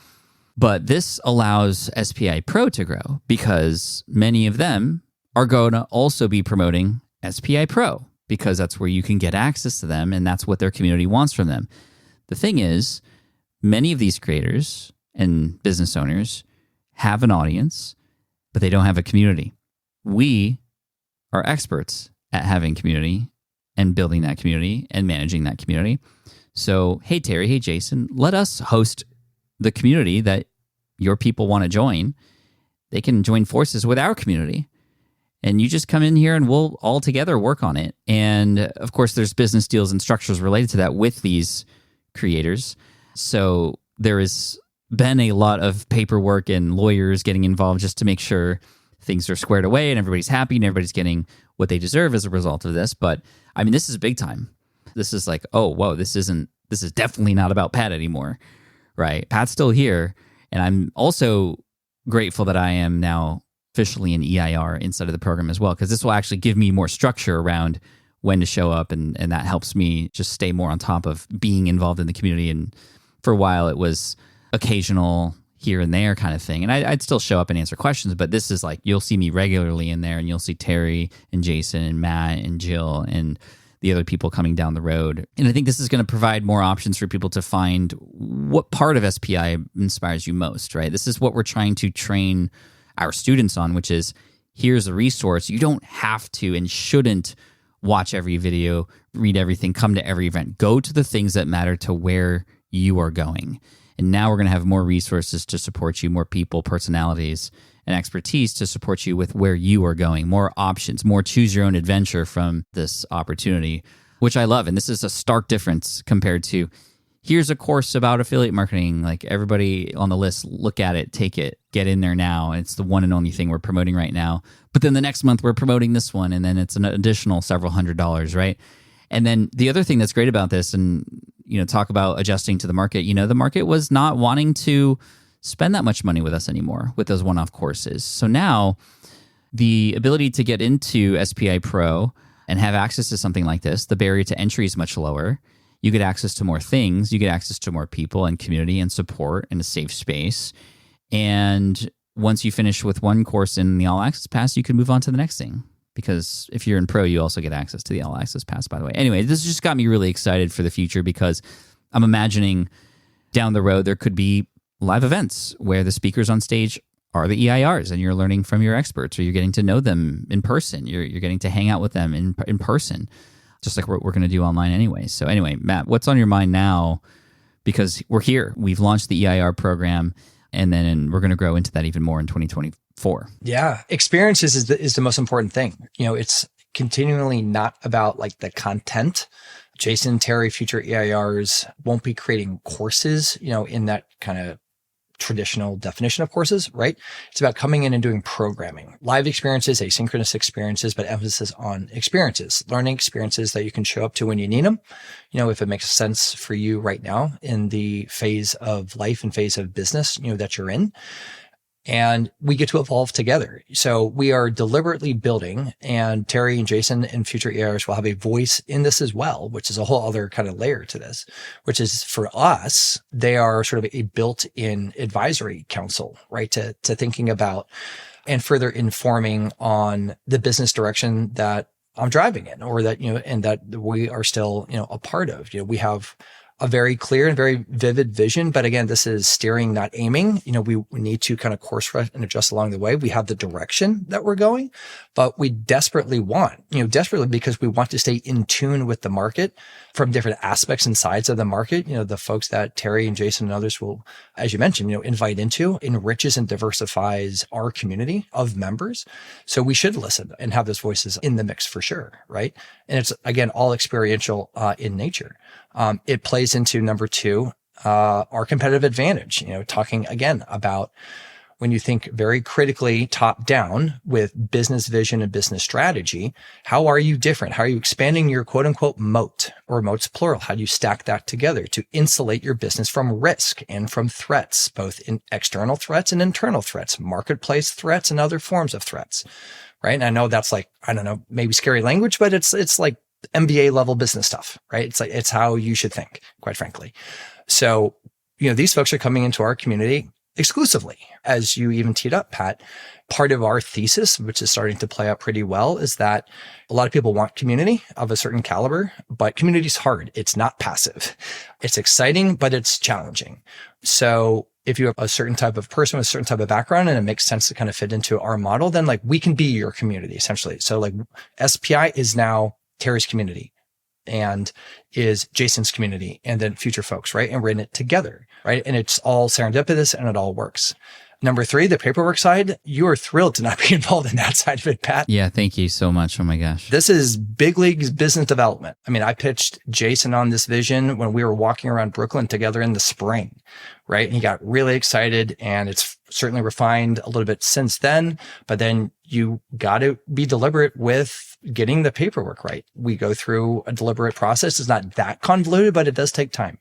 but this allows SPI Pro to grow because many of them are going to also be promoting SPI Pro because that's where you can get access to them and that's what their community wants from them. The thing is, many of these creators and business owners have an audience, but they don't have a community. We are experts at having community and building that community and managing that community. So, hey, Terry, hey, Jason, let us host the community that your people want to join. They can join forces with our community. And you just come in here and we'll all together work on it. And of course, there's business deals and structures related to that with these creators. So there has been a lot of paperwork and lawyers getting involved just to make sure things are squared away and everybody's happy and everybody's getting what they deserve as a result of this. But I mean, this is big time. This is like, oh, whoa, this is definitely not about Pat anymore, right? Pat's still here. And I'm also grateful that I am now officially an EIR inside of the program as well, because this will actually give me more structure around when to show up. And that helps me just stay more on top of being involved in the community. And for a while, it was occasional here and there kind of thing. And I'd still show up and answer questions, but this is like, you'll see me regularly in there and you'll see Terry and Jason and Matt and Jill and the other people coming down the road. And I think this is going to provide more options for people to find what part of SPI inspires you most, right? This is what we're trying to train our students on, which is here's a resource. You don't have to and shouldn't watch every video, read everything, come to every event. Go to the things that matter to where you are going. And now we're going to have more resources to support you, more people, personalities, and expertise to support you with where you are going, more options, more choose your own adventure from this opportunity, which I love. And this is a stark difference compared to here's a course about affiliate marketing. Like everybody on the list, look at it, take it, get in there now. It's the one and only thing we're promoting right now. But then the next month we're promoting this one and then it's an additional several $100s, right? And then the other thing that's great about this, and talk about adjusting to the market, the market was not wanting to spend that much money with us anymore with those one-off courses. So now the ability to get into SPI Pro and have access to something like this, the barrier to entry is much lower. You get access to more things. You get access to more people and community and support and a safe space. And once you finish with one course in the All Access Pass, you can move on to the next thing. Because if you're in Pro, you also get access to the All Access Pass, by the way. Anyway, this just got me really excited for the future because I'm imagining down the road there could be live events where the speakers on stage are the EIRs and you're learning from your experts, or you're getting to know them in person. You're getting to hang out with them in person, just like what we're going to do online anyway. So anyway, Matt, what's on your mind now? Because we're here. We've launched the EIR program, and then we're going to grow into that even more in 2024.
Yeah. Experiences is the most important thing. It's continually not about like the content. Jason, Terry, future EIRs won't be creating courses, in that kind of traditional definition of courses, right? It's about coming in and doing programming, live experiences, asynchronous experiences, but emphasis on experiences, learning experiences that you can show up to when you need them. If it makes sense for you right now in the phase of life and phase of business, that you're in. And we get to evolve together. So we are deliberately building, and Terry and Jason and future EIRs will have a voice in this as well, which is a whole other kind of layer to this, which is for us, they are sort of a built-in advisory council, right? To thinking about and further informing on the business direction that I'm driving in, or that, and that we are still, a part of. We have a very clear and very vivid vision. But again, this is steering, not aiming. We need to kind of course correct and adjust along the way. We have the direction that we're going, but we desperately because we want to stay in tune with the market from different aspects and sides of the market. The folks that Terry and Jason and others will, as you mentioned, invite into, enriches and diversifies our community of members. So we should listen and have those voices in the mix for sure. Right. And it's, again, all experiential in nature. It plays into number two, our competitive advantage, talking again about when you think very critically top down with business vision and business strategy, how are you different? How are you expanding your quote unquote moat, or moats plural? How do you stack that together to insulate your business from risk and from threats, both in external threats and internal threats, marketplace threats and other forms of threats, right? And I know that's like, I don't know, maybe scary language, but it's like MBA level business stuff, right? It's how you should think, quite frankly. So, these folks are coming into our community exclusively, as you even teed up, Pat. Part of our thesis, which is starting to play out pretty well, is that a lot of people want community of a certain caliber, but community is hard. It's not passive. It's exciting, but it's challenging. So if you have a certain type of person with a certain type of background and it makes sense to kind of fit into our model, then like we can be your community essentially. So like SPI is now Terry's community and is Jason's community, and then future folks, right? And we're in it together, right? And it's all serendipitous and it all works. Number three, the paperwork side, you are thrilled to not be involved in that side of it, Pat.
Yeah, thank you so much. Oh my gosh.
This is big leagues business development. I mean, I pitched Jason on this vision when we were walking around Brooklyn together in the spring, right? And he got really excited, and it's certainly refined a little bit since then, but then you got to be deliberate with getting the paperwork right. We go through a deliberate process. It's not that convoluted, but it does take time.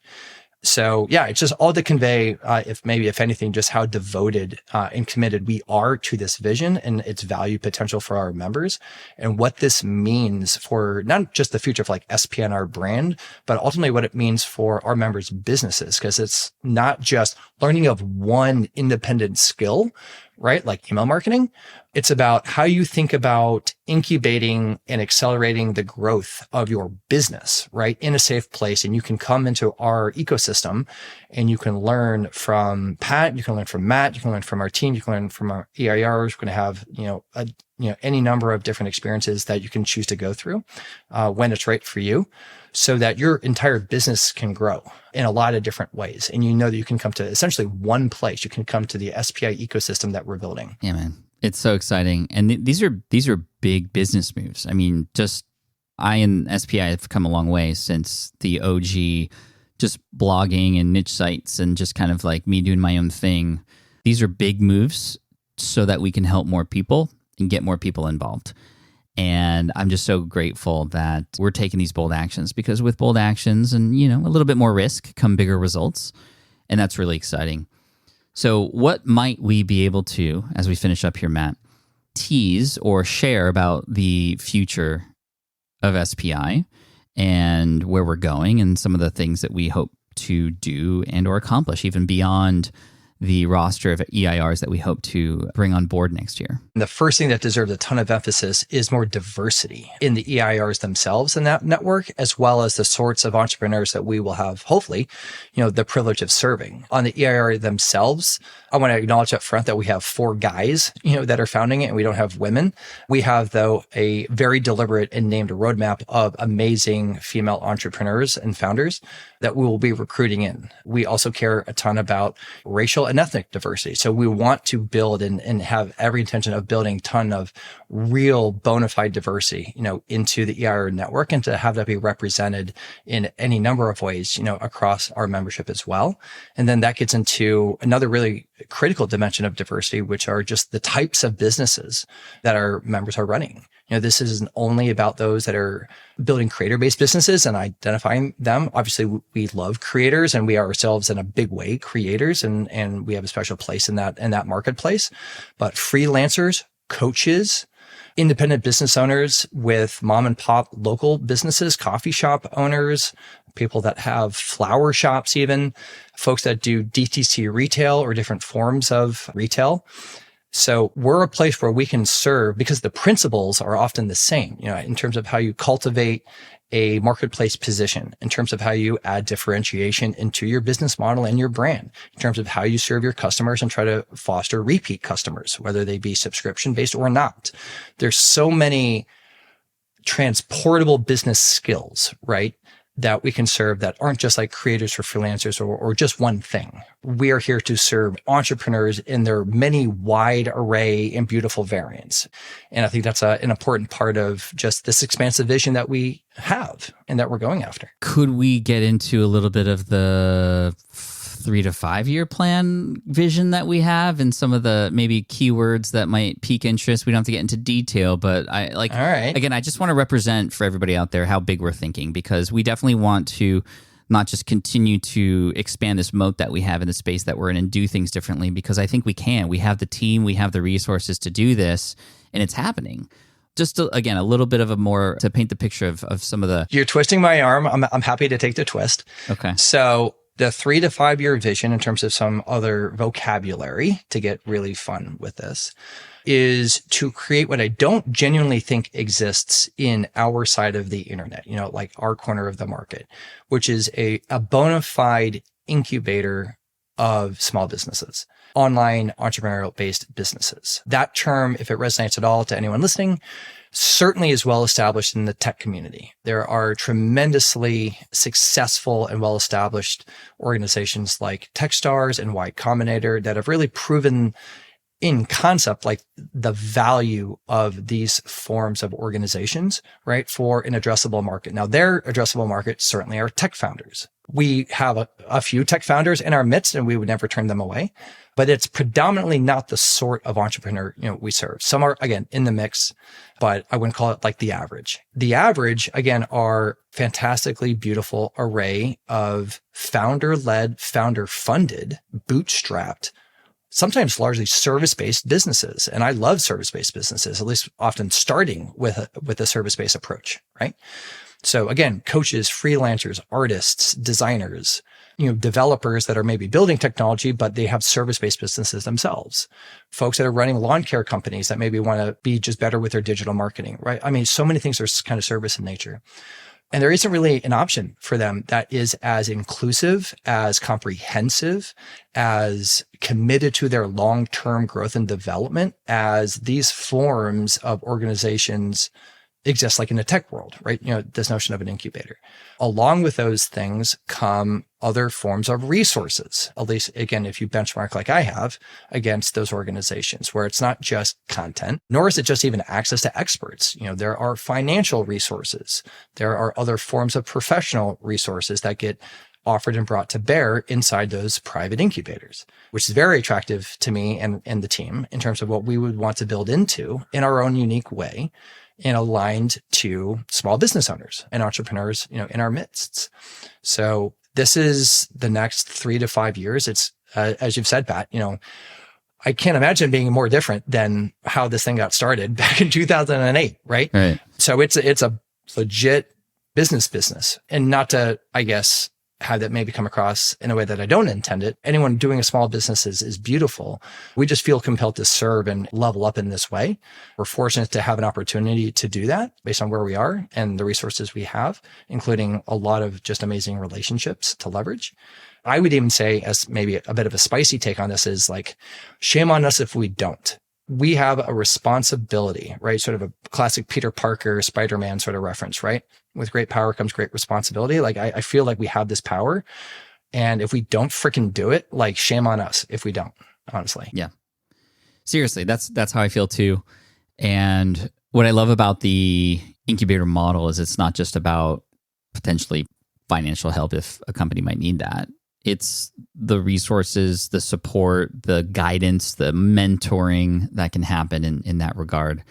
So yeah, it's just all to convey, if anything, just how devoted and committed we are to this vision and its value potential for our members, and what this means for not just the future of like SPI and our brand, but ultimately what it means for our members' businesses. Because it's not just learning of one independent skill, right? Like email marketing. It's about how you think about incubating and accelerating the growth of your business, right? In a safe place. And you can come into our ecosystem and you can learn from Pat, you can learn from Matt, you can learn from our team, you can learn from our EIRs. We're going to have, any number of different experiences that you can choose to go through when it's right for you, so that your entire business can grow in a lot of different ways. And you know that you can come to essentially one place. You can come to the SPI ecosystem that we're building.
Yeah, man. It's so exciting. And these are big business moves. I mean, I and SPI have come a long way since the OG, just blogging and niche sites and just kind of like me doing my own thing. These are big moves so that we can help more people and get more people involved. And I'm just so grateful that we're taking these bold actions, because with bold actions and, a little bit more risk come bigger results. And that's really exciting. So what might we be able to, as we finish up here, Matt, tease or share about the future of SPI and where we're going and some of the things that we hope to do and or accomplish even beyond the roster of EIRs that we hope to bring on board next year?
And the first thing that deserves a ton of emphasis is more diversity in the EIRs themselves in that network, as well as the sorts of entrepreneurs that we will have, hopefully, the privilege of serving. On the EIR themselves, I want to acknowledge up front that we have 4 guys, that are founding it, and we don't have women. We have, though, a very deliberate and named roadmap of amazing female entrepreneurs and founders that we will be recruiting in. We also care a ton about racial and ethnic diversity. So we want to build and have every intention of building a ton of real bona fide diversity, into the EIR network, and to have that be represented in any number of ways, across our membership as well. And then that gets into another really critical dimension of diversity, which are just the types of businesses that our members are running. This isn't only about those that are building creator-based businesses and identifying them. Obviously, we love creators, and we are ourselves in a big way creators, and we have a special place in that marketplace. But freelancers, coaches, independent business owners with mom and pop local businesses, coffee shop owners, people that have flower shops, even folks that do DTC retail or different forms of retail. So we're a place where we can serve, because the principles are often the same, in terms of how you cultivate a marketplace position, in terms of how you add differentiation into your business model and your brand, in terms of how you serve your customers and try to foster repeat customers, whether they be subscription based or not. There's so many transportable business skills, right, that we can serve that aren't just like creators or freelancers or just one thing. We are here to serve entrepreneurs in their many wide array and beautiful variants. And I think that's an important part of just this expansive vision that we have and that we're going after.
Could we get into a little bit of the 3 to 5 year plan vision that we have and some of the maybe keywords that might pique interest? We don't have to get into detail, but all right. Again, I just want to represent for everybody out there how big we're thinking, because we definitely want to not just continue to expand this moat that we have in the space that we're in and do things differently, because I think we can. We have the team, we have the resources to do this, and it's happening. Just again, a little bit of a more to paint the picture of some of the.
You're twisting my arm. I'm happy to take the twist.
Okay.
So the 3 to 5 year vision, in terms of some other vocabulary to get really fun with this, is to create what I don't genuinely think exists in our side of the internet, like our corner of the market, which is a bona fide incubator of small businesses, online entrepreneurial based businesses. That term, if it resonates at all to anyone listening, certainly is well established in the tech community. There are tremendously successful and well established organizations like Techstars and Y Combinator that have really proven in concept, like the value of these forms of organizations, right, for an addressable market. Now, their addressable market certainly are tech founders. We have a few tech founders in our midst, and we would never turn them away, but it's predominantly not the sort of entrepreneur, we serve. Some are, again, in the mix, but I wouldn't call it like the average. The average, again, are fantastically beautiful array of founder-led, founder-funded, bootstrapped, sometimes largely service-based businesses. And I love service-based businesses, at least often starting with a service-based approach, right? So again, coaches, freelancers, artists, designers, developers that are maybe building technology, but they have service-based businesses themselves. Folks that are running lawn care companies that maybe want to be just better with their digital marketing, right? I mean, so many things are kind of service in nature. And there isn't really an option for them that is as inclusive, as comprehensive, as committed to their long-term growth and development as these forms of organizations exist, like in the tech world, right? This notion of an incubator. Along with those things come other forms of resources, at least, again, if you benchmark like I have against those organizations, where it's not just content, nor is it just even access to experts. There are financial resources. There are other forms of professional resources that get offered and brought to bear inside those private incubators, which is very attractive to me and the team in terms of what we would want to build into in our own unique way, and aligned to small business owners and entrepreneurs, in our midst. So this is the next 3 to 5 years. It's, as you've said, Pat, I can't imagine being more different than how this thing got started back in 2008, right?
Right.
So it's a legit business, and not to, I guess, have that maybe come across in a way that I don't intend it. Anyone doing a small business is beautiful. We just feel compelled to serve and level up in this way. We're fortunate to have an opportunity to do that based on where we are and the resources we have, including a lot of just amazing relationships to leverage. I would even say, as maybe a bit of a spicy take on this, is like, shame on us if we don't. We have a responsibility, right? Sort of a classic Peter Parker, Spider-Man sort of reference, right? With great power comes great responsibility. Like, I feel like we have this power. And if we don't freaking do it, like, shame on us if we don't, honestly.
Yeah. Seriously, that's how I feel too. And what I love about the incubator model is it's not just about potentially financial help if a company might need that. It's the resources, the support, the guidance, the mentoring that can happen in that regard,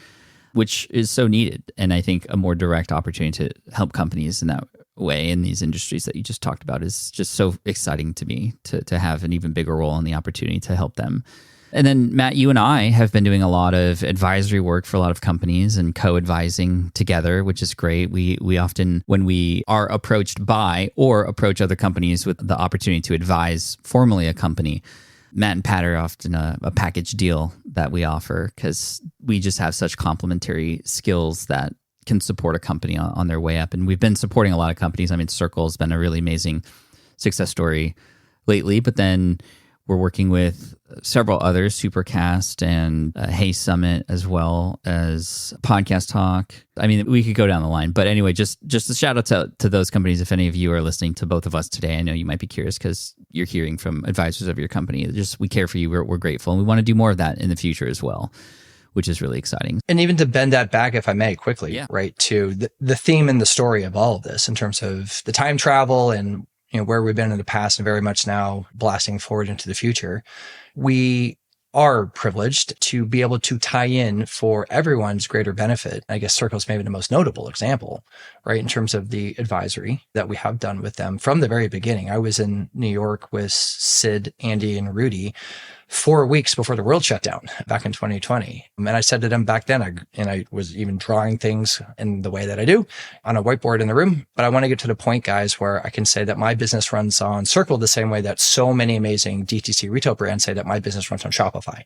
which is so needed. And I think a more direct opportunity to help companies in that way in these industries that you just talked about is just so exciting to me to have an even bigger role in the opportunity to help them. And then, Matt, you and I have been doing a lot of advisory work for a lot of companies and co-advising together, which is great. We often, when we are approached by or approach other companies with the opportunity to advise formally a company, Matt and Pat are often a package deal that we offer because we just have such complementary skills that can support a company on their way up. And we've been supporting a lot of companies. I mean, Circle's been a really amazing success story lately, but then we're working with several others, Supercast and Hey Summit, as well as Podcast Talk. I mean, we could go down the line. But anyway, just a shout out to those companies. If any of you are listening to both of us today, I know you might be curious because you're hearing from advisors of your company. We care for you. We're grateful. And we want to do more of that in the future as well, which is really exciting.
And even to bend that back, if I may, quickly,
yeah,
right, to the theme and the story of all of this in terms of the time travel and where we've been in the past and very much now blasting forward into the future. We are privileged to be able to tie in for everyone's greater benefit. I guess Circle's maybe the most notable example, right? In terms of the advisory that we have done with them from the very beginning. I was in New York with Sid, Andy, and Rudy 4 weeks before the world shut down back in 2020. And I said to them back then, I was even drawing things in the way that I do on a whiteboard in the room. But I want to get to the point, guys, where I can say that my business runs on Circle the same way that so many amazing DTC retail brands say that my business runs on Shopify,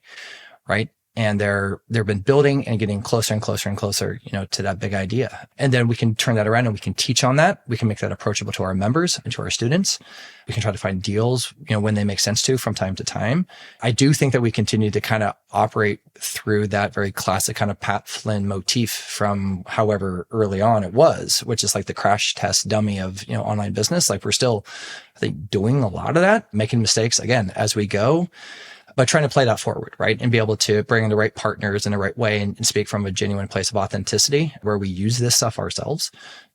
right? And they've been building and getting closer and closer and closer, to that big idea. And then we can turn that around and we can teach on that. We can make that approachable to our members and to our students. We can try to find deals, when they make sense to from time to time. I do think that we continue to kind of operate through that very classic kind of Pat Flynn motif from however early on it was, which is like the crash test dummy of, online business. Like we're still, I think, doing a lot of that, making mistakes again as we go, but trying to play that forward, right? And be able to bring in the right partners in the right way and speak from a genuine place of authenticity where we use this stuff ourselves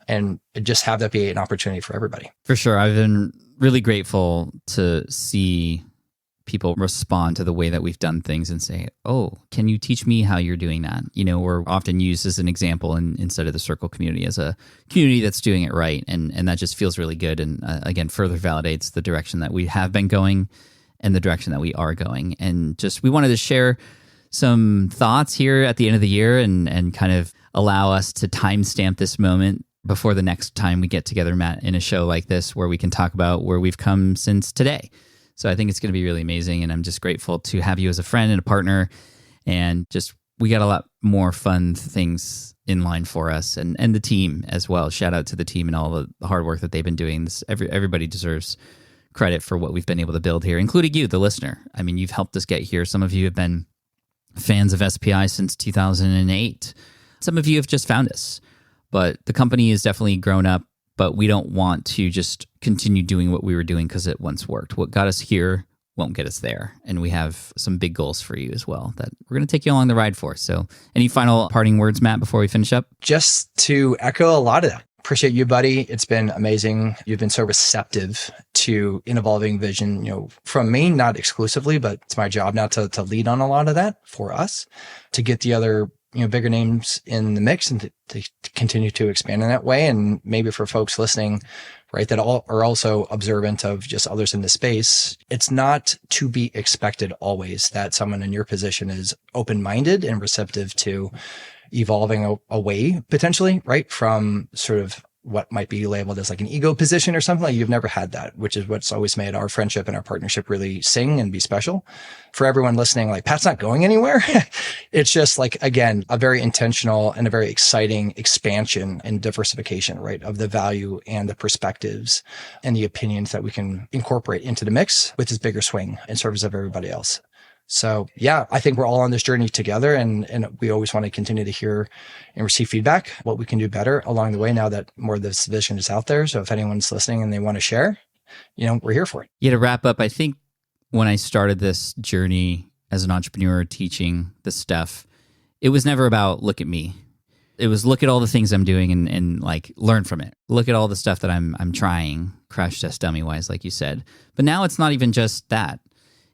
and just have that be an opportunity for everybody. For
sure. I've been really grateful to see people respond to the way that we've done things and say, oh, can you teach me how you're doing that? We're often used as an example inside of the Circle community as a community that's doing it right. And that just feels really good. And again, further validates the direction that we have been going and the direction that we are going. And just, we wanted to share some thoughts here at the end of the year and kind of allow us to timestamp this moment before the next time we get together, Matt, in a show like this where we can talk about where we've come since today. So I think it's going to be really amazing. And I'm just grateful to have you as a friend and a partner. And just, we got a lot more fun things in line for us and the team as well. Shout out to the team and all the hard work that they've been doing. Everybody deserves credit for what we've been able to build here, including you, the listener. I mean, you've helped us get here. Some of you have been fans of SPI since 2008. Some of you have just found us, but the company has definitely grown up, but we don't want to just continue doing what we were doing because it once worked. What got us here won't get us there. And we have some big goals for you as well that we're going to take you along the ride for. So any final parting words, Matt, before we finish up?
Just to echo a lot of that. Appreciate you, buddy. It's been amazing. You've been so receptive to an evolving vision, from me, not exclusively, but it's my job now to lead on a lot of that for us, to get the other, bigger names in the mix and to continue to expand in that way. And maybe for folks listening, right, that all are also observant of just others in the space, it's not to be expected always that someone in your position is open-minded and receptive to evolving away potentially, right, from sort of what might be labeled as like an ego position or something. Like you've never had that, which is what's always made our friendship and our partnership really sing and be special. For everyone listening, like Pat's not going anywhere. It's just like, again, a very intentional and a very exciting expansion and diversification, right, of the value and the perspectives and the opinions that we can incorporate into the mix with this bigger swing in service of everybody else. So yeah, I think we're all on this journey together, and we always want to continue to hear and receive feedback, what we can do better along the way now that more of this vision is out there. So if anyone's listening and they want to share, we're here for it.
Yeah, to wrap up, I think when I started this journey as an entrepreneur teaching this stuff, it was never about look at me. It was look at all the things I'm doing and like learn from it. Look at all the stuff that I'm trying, crash test dummy wise, like you said. But now it's not even just that.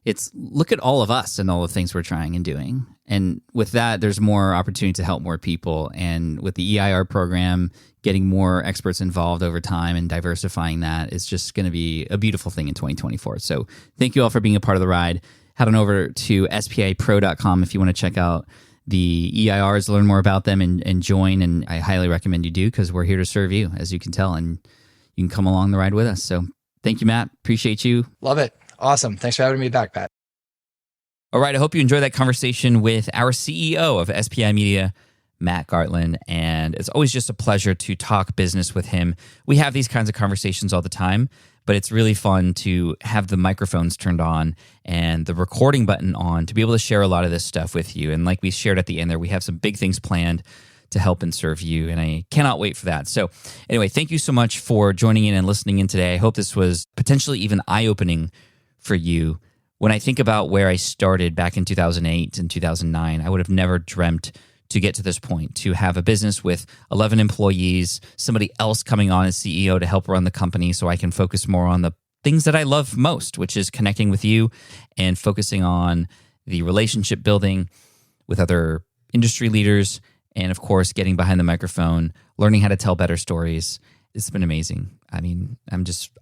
It's look at all of us and all the things we're trying and doing. And with that, there's more opportunity to help more people. And with the EIR program, getting more experts involved over time and diversifying that is just going to be a beautiful thing in 2024. So thank you all for being a part of the ride. Head on over to spipro.com if you want to check out the EIRs, learn more about them and join. And I highly recommend you do, because we're here to serve you, as you can tell, and you can come along the ride with us. So thank you, Matt. Appreciate you.
Love it. Awesome. Thanks for having me back, Pat.
All right. I hope you enjoyed that conversation with our CEO of SPI Media, Matt Gartland. And it's always just a pleasure to talk business with him. We have these kinds of conversations all the time, but it's really fun to have the microphones turned on and the recording button on to be able to share a lot of this stuff with you. And like we shared at the end there, we have some big things planned to help and serve you, and I cannot wait for that. So anyway, thank you so much for joining in and listening in today. I hope this was potentially even eye-opening for you. When I think about where I started back in 2008 and 2009, I would have never dreamt to get to this point, to have a business with 11 employees, somebody else coming on as CEO to help run the company so I can focus more on the things that I love most, which is connecting with you and focusing on the relationship building with other industry leaders, and of course, getting behind the microphone, learning how to tell better stories. It's been amazing. I mean,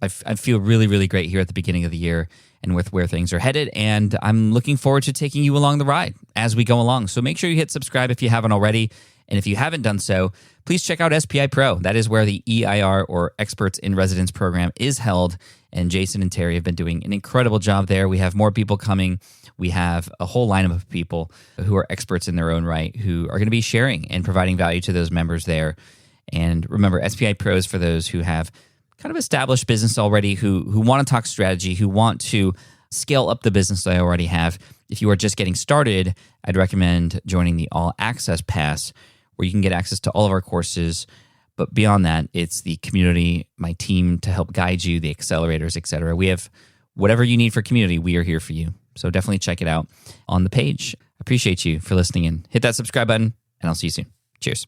I feel really, really great here at the beginning of the year and with where things are headed. And I'm looking forward to taking you along the ride as we go along. So make sure you hit subscribe if you haven't already. And if you haven't done so, please check out SPI Pro. That is where the EIR, or Experts in Residence program, is held. And Jason and Terry have been doing an incredible job there. We have more people coming. We have a whole lineup of people who are experts in their own right, who are going to be sharing and providing value to those members there. And remember, SPI Pro is for those who have kind of established business already, who want to talk strategy, who want to scale up the business they already have. If you are just getting started, I'd recommend joining the All Access Pass, where you can get access to all of our courses. But beyond that, it's the community, my team to help guide you, the accelerators, etc. We have whatever you need for community, we are here for you. So definitely check it out on the page. Appreciate you for listening in. Hit that subscribe button, and I'll see you soon. Cheers.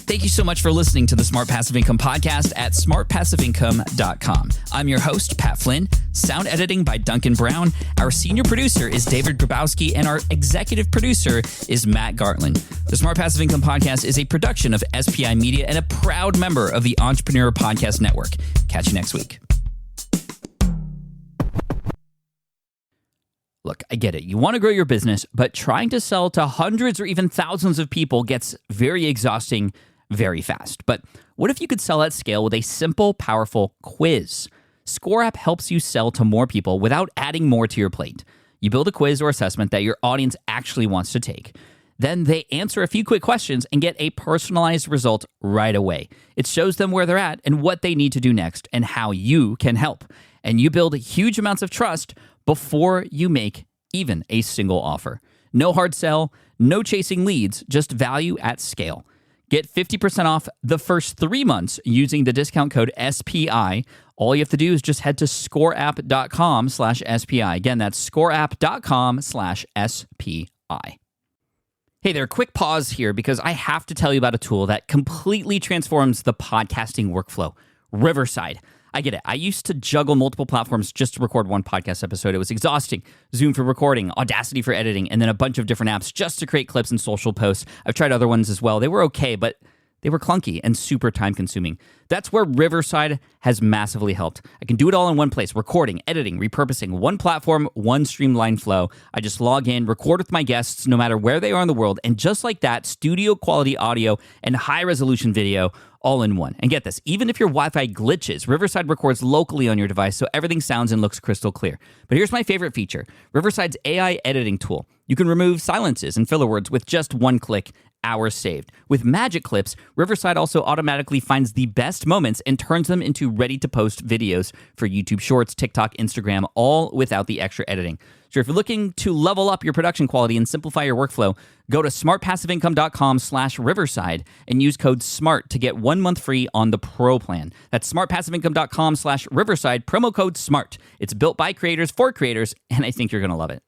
Thank you so much for listening to the Smart Passive Income podcast at smartpassiveincome.com. I'm your host, Pat Flynn. Sound editing by Duncan Brown. Our senior producer is David Grabowski, and our executive producer is Matt Gartland. The Smart Passive Income podcast is a production of SPI Media and a proud member of the Entrepreneur Podcast Network. Catch you next week. Look, I get it. You want to grow your business, but trying to sell to hundreds or even thousands of people gets very exhausting very fast. But what if you could sell at scale with a simple, powerful quiz? Score App helps you sell to more people without adding more to your plate. You build a quiz or assessment that your audience actually wants to take. Then they answer a few quick questions and get a personalized result right away. It shows them where they're at and what they need to do next and how you can help. And you build huge amounts of trust before you make even a single offer. No hard sell, no chasing leads, just value at scale. Get 50% off the first 3 months using the discount code SPI. All you have to do is just head to scoreapp.com/SPI. Again, that's scoreapp.com/SPI. Hey there, quick pause here because I have to tell you about a tool that completely transforms the podcasting workflow, Riverside. I get it. I used to juggle multiple platforms just to record one podcast episode. It was exhausting. Zoom for recording, Audacity for editing, and then a bunch of different apps just to create clips and social posts. I've tried other ones as well. They were okay, but they were clunky and super time consuming. That's where Riverside has massively helped. I can do it all in one place: recording, editing, repurposing, one platform, one streamlined flow. I just log in, record with my guests no matter where they are in the world, and just like that, studio quality audio and high resolution video all in one. And get this, even if your Wi-Fi glitches, Riverside records locally on your device so everything sounds and looks crystal clear. But here's my favorite feature: Riverside's AI editing tool. You can remove silences and filler words with just one click. Hours saved. With Magic Clips, Riverside also automatically finds the best moments and turns them into ready-to-post videos for YouTube Shorts, TikTok, Instagram, all without the extra editing. So if you're looking to level up your production quality and simplify your workflow, go to smartpassiveincome.com/Riverside and use code SMART to get 1 month free on the Pro plan. That's smartpassiveincome.com/Riverside, promo code SMART. It's built by creators for creators, and I think you're going to love it.